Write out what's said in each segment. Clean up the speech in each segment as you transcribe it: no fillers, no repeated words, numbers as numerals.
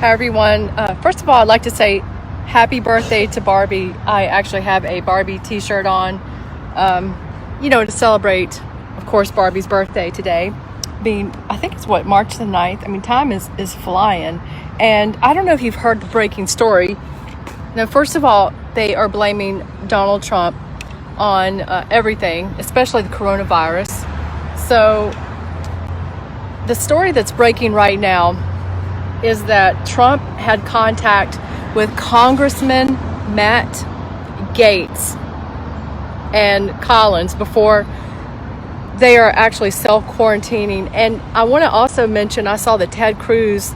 Hi everyone. First of all, I'd like to say happy birthday to Barbie. I actually have a Barbie t-shirt on, to celebrate, of course, Barbie's birthday today. I think it's March the 9th. I mean, time is flying. And I don't know if you've heard the breaking story. Now, first of all, they are blaming Donald Trump on everything, especially the coronavirus. So the story that's breaking right now is that Trump had contact with Congressman Matt Gaetz and Collins before they are actually self-quarantining. And I want to also mention, I saw that Ted Cruz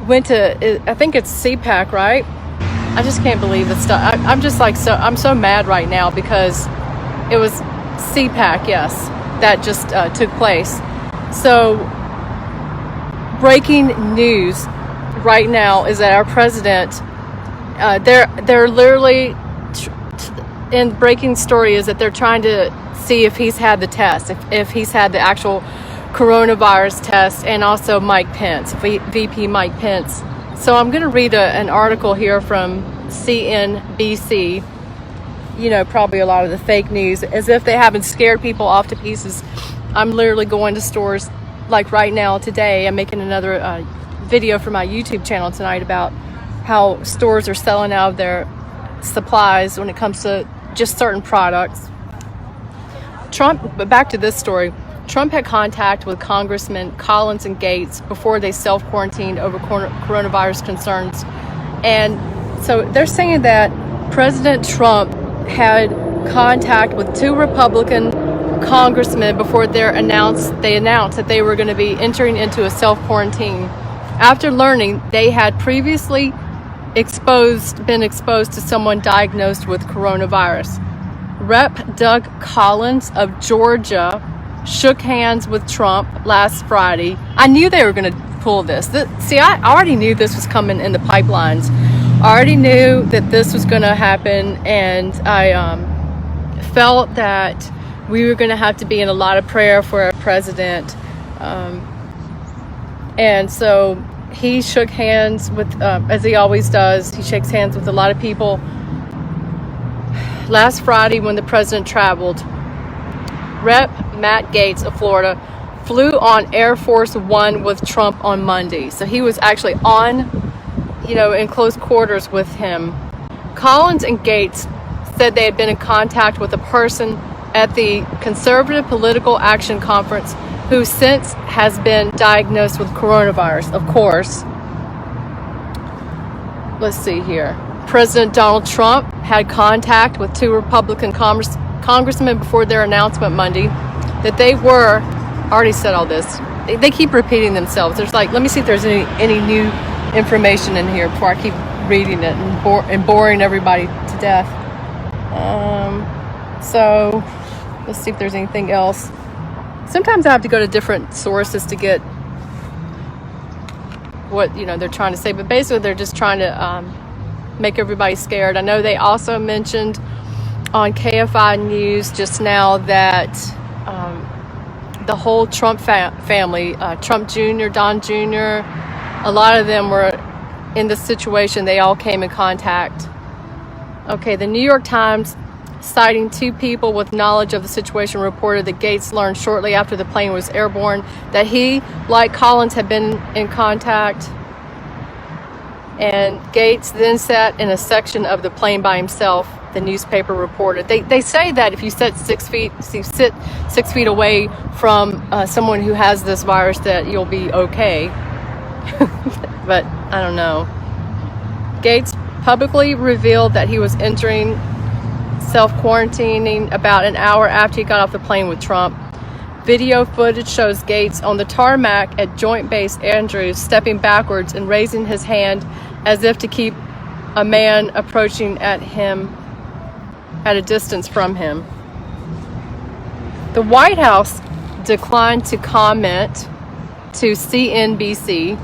went to, I think it's CPAC, right? I just can't believe this stuff. I'm so mad right now because it was CPAC, yes, that just took place. So breaking news right now is that our president, they're literally, in breaking story is that they're trying to see if he's had the test, if he's had the actual coronavirus test, and also Mike Pence, VP Mike Pence. So I'm going to read an article here from CNBC, probably a lot of the fake news, as if they haven't scared people off to pieces. I'm literally going to stores like right now today. I'm making another video for my YouTube channel tonight about how stores are selling out of their supplies when it comes to just certain products. But back to this story. Trump had contact with Congressmen Collins and Gaetz before they self-quarantined over coronavirus concerns. And so they're saying that President Trump had contact with two Republican congressmen before they announced that they were going to be entering into a self-quarantine after learning they had previously been exposed to someone diagnosed with coronavirus. Rep. Doug Collins of Georgia shook hands with Trump last Friday. I knew they were going to pull this. I already knew this was coming in the pipelines. I already knew that this was going to happen, and I felt that we were going to have to be in a lot of prayer for our president. And so he shook hands with, as he always does, he shakes hands with a lot of people. Last Friday, when the president traveled, Rep. Matt Gaetz of Florida flew on Air Force One with Trump on Monday. So he was actually on, in close quarters with him. Collins and Gaetz said they had been in contact with a person at the Conservative Political Action Conference who since has been diagnosed with coronavirus. Of course, let's see here. President Donald Trump had contact with two Republican congressmen before their announcement Monday that they were, already said all this. They keep repeating themselves. There's let me see if there's any new information in here before I keep reading it and boring everybody to death. So let's see if there's anything else. Sometimes I have to go to different sources to get what they're trying to say, but basically they're just trying to make everybody scared. I know they also mentioned on KFI News just now that the whole Trump family, Trump Jr., Don Jr., a lot of them were in this situation. They all came in contact. Okay, the New York Times, citing two people with knowledge of the situation, reported that Gaetz learned shortly after the plane was airborne that he, like Collins, had been in contact. And Gaetz then sat in a section of the plane by himself, the newspaper reported. They say that if you sit 6 feet away from someone who has this virus, that you'll be okay. But I don't know. Gaetz publicly revealed that he was entering self-quarantining about an hour after he got off the plane with Trump. Video footage shows Gaetz on the tarmac at Joint Base Andrews stepping backwards and raising his hand as if to keep a man approaching at him at a distance from him. The White House declined to comment to CNBC.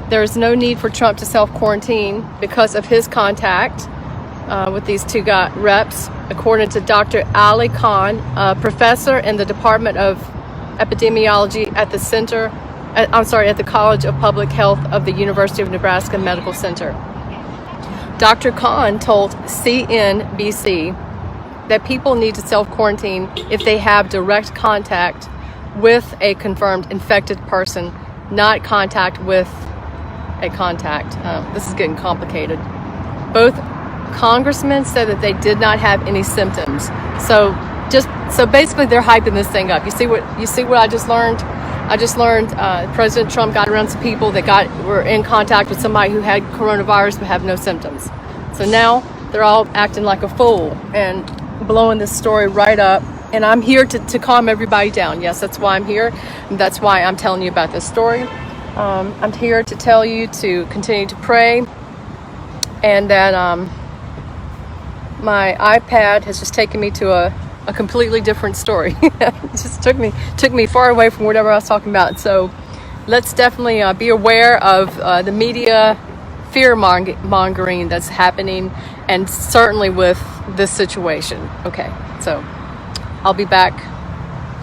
There is no need for Trump to self-quarantine because of his contact with these two reps, according to Dr. Ali Khan, a professor in the Department of Epidemiology at the Center at the College of Public Health of the University of Nebraska Medical Center. Dr. Khan told CNBC that people need to self-quarantine if they have direct contact with a confirmed infected person, not contact with a contact. This is getting complicated. Both congressmen said that they did not have any symptoms. So basically they're hyping this thing up. You see what I just learned? I just learned President Trump got around some people that were in contact with somebody who had coronavirus but have no symptoms. So now they're all acting like a fool and blowing this story right up. And I'm here to calm everybody down. Yes, that's why I'm here. And that's why I'm telling you about this story. I'm here to tell you to continue to pray, and that my iPad has just taken me to a completely different story. It just took me far away from whatever I was talking about. So let's definitely be aware of the media fear mongering that's happening, and certainly with this situation. Okay, so I'll be back,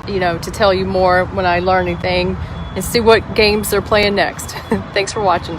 to tell you more when I learn anything and see what games they're playing next. Thanks for watching.